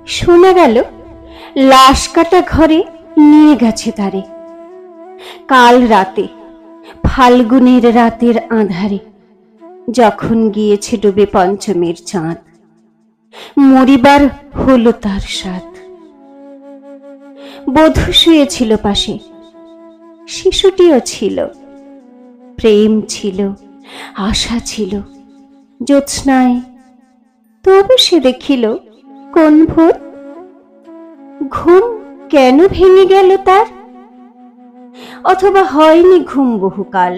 শোনা গেল লাশ কাটা ঘরে নিয়ে গেছে তারে। কাল রাতে, ফাল্গুনের রাতের আঁধারে, যখন গিয়েছে ডুবে পঞ্চমীর চাঁদ, মরিবার হলো তার সাথ। বধূ শুয়েছিল পাশে, শিশুটিও ছিল। প্রেম ছিল, আশা ছিল জ্যোৎস্নায়। তবু সে দেখিল কোন ভোর, ঘুম কেন ভেঙে গেল তার? অথবা হয়নি ঘুম বহুকাল,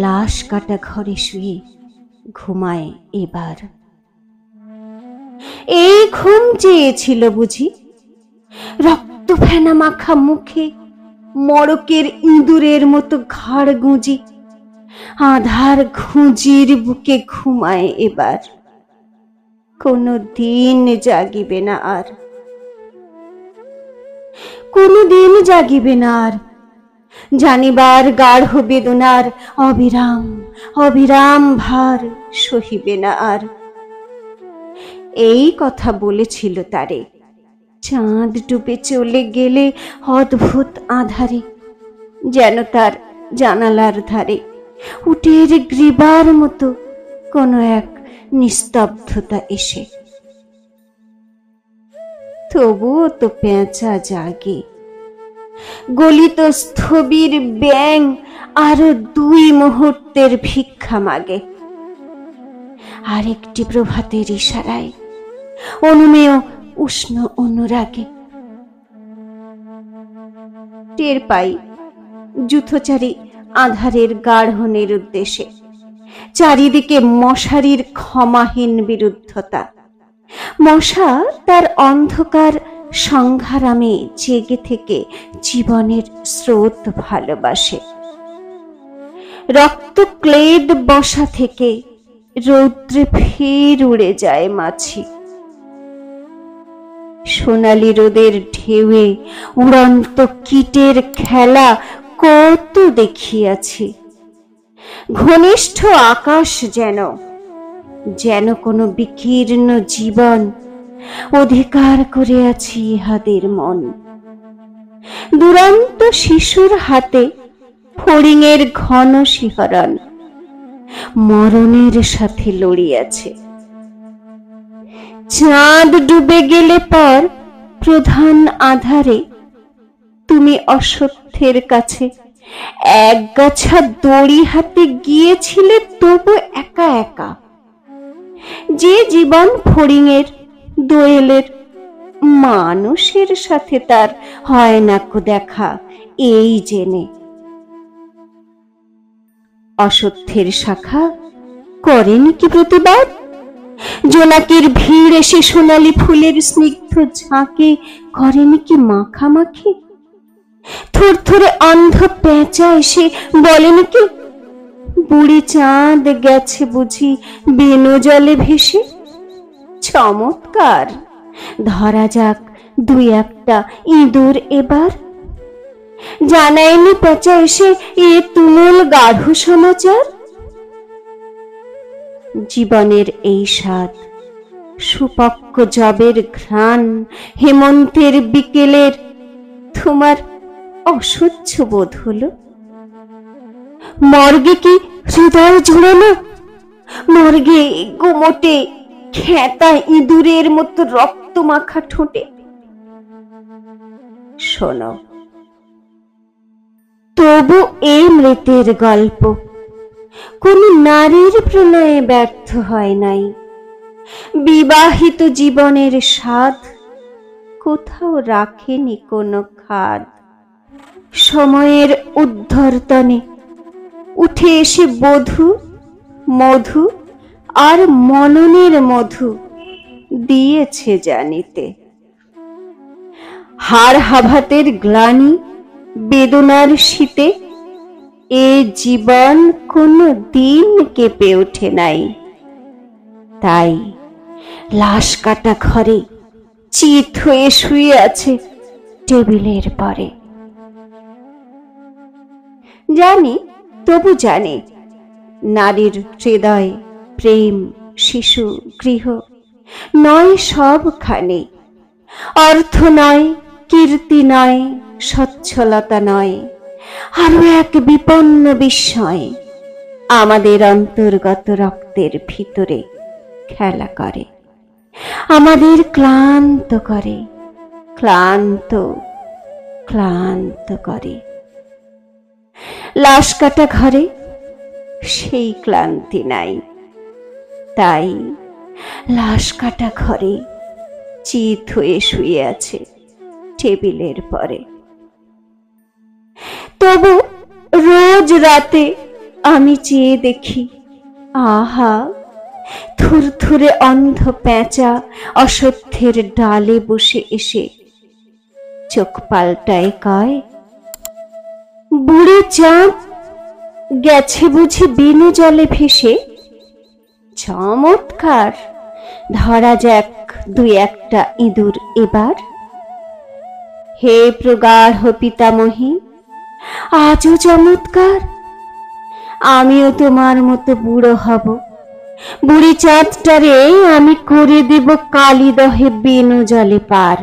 লাশ কাটা ঘরে শুয়ে ঘুমায় এবার। এই ঘুম চেয়েছিল বুঝি, রক্ত ফেনা মাখা মুখে মড়কের ইঁদুরের মতো ঘাড় গুঁজি, আধার ঘুঁজির বুকে ঘুমায় এবার। কোনো দিন জাগিবে না আর, কোনো দিন জাগিবে না আর, জানিবার গাঢ় বেদনার অবিরাম অবিরাম ভার সহিবে না আর। এই কথা বলেছিল তারে চাঁদ ডুবে চলে গেলে অদ্ভুত আঁধারে, যেন তার জানালার ধারে উটের গ্রীবার মতো কোনো এক নিস্তব্ধতা এসে। তবুও তো পেঁচা জাগে, গলিত স্থবির ব্যাং আরো 2 মুহূর্তের ভিক্ষা মাগে। আরেকটি প্রভাতের ইশারায় অনুমেয় উষ্ণ অনুরাগে। টের পাই যুথচারী আধারের গাঢ়নের উদ্দেশ্যে, চারিদিকে মশারির ক্ষমাহীন বিরুদ্ধতা। মশা তার অন্ধকার সংঘারামে জেগে থেকে জীবনের স্রোত ভালোবাসে। রক্ত ক্লেদ বসা থেকে রৌদ্রে ফের উড়ে যায় মাছি। সোনালি রোদের ঢেউয়ে উড়ন্ত কীটের খেলা কত দেখিয়াছি। ঘনিষ্ঠ আকাশ যেন যেন কোনো বিকীর্ণ জীবন অধিকার করে আছি ইহাদের মন। দুরন্ত শিশুর হাতে ফড়িংয়ের ঘন শিহরণ মরণের সাথে লড়িয়াছে। চাঁদ ডুবে গেলে পর প্রধান আধারে তুমি অসত্যের কাছে একগাছা দড়ি হাতে গিয়েছিলে, তবু একা একা। যে জীবন ফড়িংয়ের দোয়েলের, মানুষের সাথে তার হয় না কো দেখা এই জেনে। অসত্যের শাখা করেনি কি প্রতিবাদ? জোনাকির ভিড় এসে সোনালি ফুলের স্নিগ্ধ ঝাঁকে করেনি কি মাখামাখি? থরথরে অন্ধ পেঁচা এসে বলেনি কি বুড়ি চাঁদ গেছে বুঝি বেনু জলে ভেসে? চমৎকার, ধরা যাক 2-1টা ইঁদুর এবার। জানায়নি পেঁচা এসে এ তুমুল গাঢ় সমাচার? জীবনের এই স্বাদ, সুপক্ক জবের ঘ্রাণ, হেমন্তের বিকেলের তোমার অসহ্য বোধ হলো? মর্গে কি হৃদয় জুড়ালো? মর্গে গোমটে খেতা ইঁদুরের মতো রক্ত মাখা ঠোঁটে? শোনো, তবু এই মৃতের গল্প কোন নারীর প্রণয়ে ব্যর্থ হয় নাই। বিবাহিত জীবনের স্বাদ কোথাও রাখেনি কোনো খাদ। সময়ের উদ্ধর্তনে উঠে এসে বধূ মধু আর মননের মধু দিয়েছে জানিতে। হাড় হাভাতের গ্লানি বেদনার শীতে এ জীবন কোনো দিন কেঁপে ওঠে নাই। তাই লাশ কাটা ঘরে চিত হয়ে শুয়ে আছে টেবিলের পরে। জানি, তবু জানি নারীর হৃদয়, প্রেম, শিশু, গৃহ নয় সবখানে অর্থ নয়, কীর্তি নয়, সচ্ছলতা নয়, আরো এক বিপন্ন বিস্ময় আমাদের অন্তর্গত রক্তের ভিতরে খেলা করে, আমাদের ক্লান্ত করে, ক্লান্ত ক্লান্ত করে। লাশ কাটা ঘরে সেই ক্লান্তি নাই, তাই লাশ কাটা ঘরে চিত হয়ে শুয়ে আছে টেবিলের পরে। তবু রোজ রাতে আমি চেয়ে দেখি, আহা, থুরথুরে অন্ধ পেঁচা অসত্যের ডালে বসে এসে চোখ পাল্টায় কয়, বুড়ি চাঁদ গেছে বুঝি বিনু জলে ভেসে। চমৎকার, ধরা যাক দুই একটা ইঁদুর এবার। হে প্রগাঢ় পিতামহী, আজও চমৎকার, আমিও তোমার মতো বুড়ো হব, বুড়ি চাঁদটারে আমি করে দেব কালিদহে বিনু জলে পার।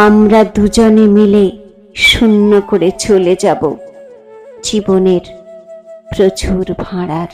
আমরা দুজনে মিলে শূন্য করে চলে যাব জীবনের প্রচুর ভাঁড়ার।